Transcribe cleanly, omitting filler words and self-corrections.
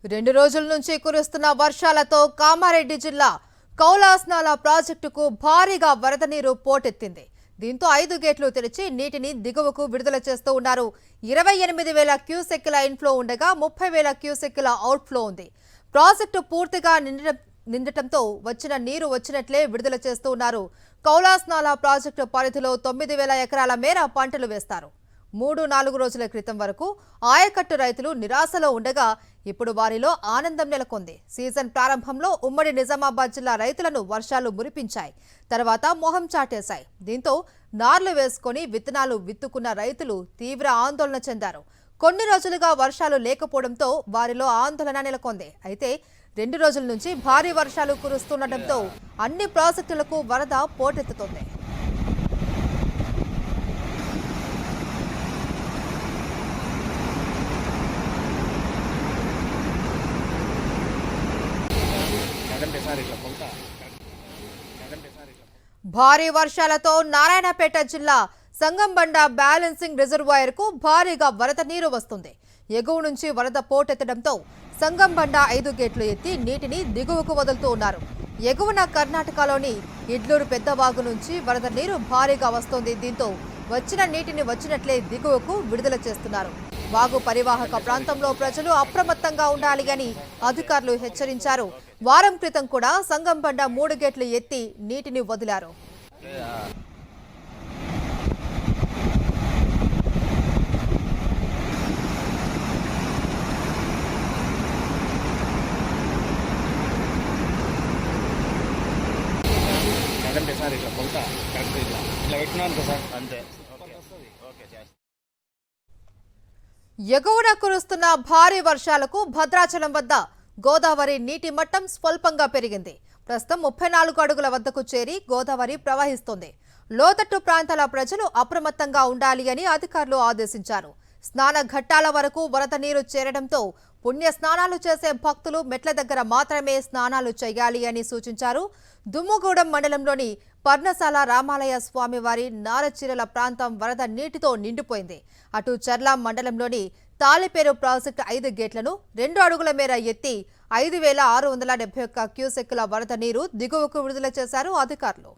2 రోజుల నుంచి కురుస్తున్న వర్షాలతో కామారెడ్డి జిల్లా కౌలాస్నాల ప్రాజెక్టుకు భారీగా వరద నీరు పోటెత్తింది. దీంతో 5 గేట్లు తెరిచి నీటిని దిగువకు విడుదల చేస్తూ ఉన్నారు. 28,000 క్యూసెక్కుల ఇన్ఫ్లో ఉండగా 30,000 క్యూసెక్కుల అవుట్ఫ్లో ఉంది. ప్రాజెక్టు పూర్తిగా నిండటంతో వచ్చిన నీరు వచ్చినట్లే విడుదల చేస్తూ ఉన్నారు. కౌలాస్నాల ప్రాజెక్టు పరిధిలో 9,000 ఎకరాల మేర పంటలు వేస్తారు. 3-4 రోజుల క్రితం వరకు ఆయకట్టు రైతులు నిరాశలో ఉండగా ఇప్పుడు వారిలో ఆనందం నెలకొంది. సీజన్ ప్రారంభంలో ఉమ్మడి నిజామాబాద్ జిల్లా రైతులను వర్షాలు మురిపించాయి. తర్వాత మొహం చాటేశాయి. దీంతో నార్లు వేసుకొని విత్తనాలు విత్తుకున్న రైతులు తీవ్ర ఆందోళన చెందారు. కొన్ని రోజులుగా వర్షాలు లేకపోవడంతో వారిలో ఆందోళన నెలకొంది. అయితే 2 రోజుల నుంచి భారీ వర్షాలు కురుస్తుండటంతో అన్ని ప్రాజెక్టులకు వరద పోటెత్తుతోంది. భారీ వర్షాలతో నారాయణపేట జిల్లా సంగంబండ బ్యాలెన్సింగ్ రిజర్వాయర్ కు భారీగా వరద నీరు వస్తుంది. ఎగువ నుంచి వరద పోటెత్తడంతో సంగంబండ 5 గేట్లు ఎత్తి నీటిని దిగువకు వదులుతూ ఉన్నారు. ఎగువన కర్ణాటకలోని ఇడ్లూరు పెద్దవాగు నుంచి వరద నీరు భారీగా వస్తోంది. దీంతో వచ్చిన నీటిని వచ్చినట్లే దిగువకు విడుదల చేస్తున్నారు. వాగు పరివాహక ప్రాంతంలో ప్రజలు అప్రమత్తంగా ఉండాలి అని అధికారులు హెచ్చరించారు. వారం క్రితం కూడా సంగంబండ 3 గేట్లు ఎత్తి నీటిని వదిలారు. ఎగువన కురుస్తున్న భారీ వర్షాలకు భద్రాచలం వద్ద గోదావరి నీటి మట్టం స్వల్పంగా పెరిగింది. ప్రస్తుతం 34 అడుగుల వద్దకు చేరి గోదావరి ప్రవహిస్తోంది. లోతట్టు ప్రాంతాల ప్రజలు అప్రమత్తంగా ఉండాలి అని అధికారులు ఆదేశించారు. స్నాన ఘట్టాల వరకు వరద నీరు చేరడంతో పుణ్య స్నానాలు చేసే భక్తులు మెట్ల దగ్గర మాత్రమే స్నానాలు చేయాలి అని సూచించారు. దుమ్ముగూడెం మండలంలోని పర్ణశాల రామాలయ స్వామివారి నారచీరల ప్రాంతం వరద నీటితో నిండిపోయింది. అటు చర్ల మండలంలోని తాలిపేరు ప్రాజెక్టు 5 గేట్లను 2 అడుగుల మేర ఎత్తి 5,671 క్యూసెక్కుల వరద నీరు దిగువకు విడుదల చేశారు అధికారులు.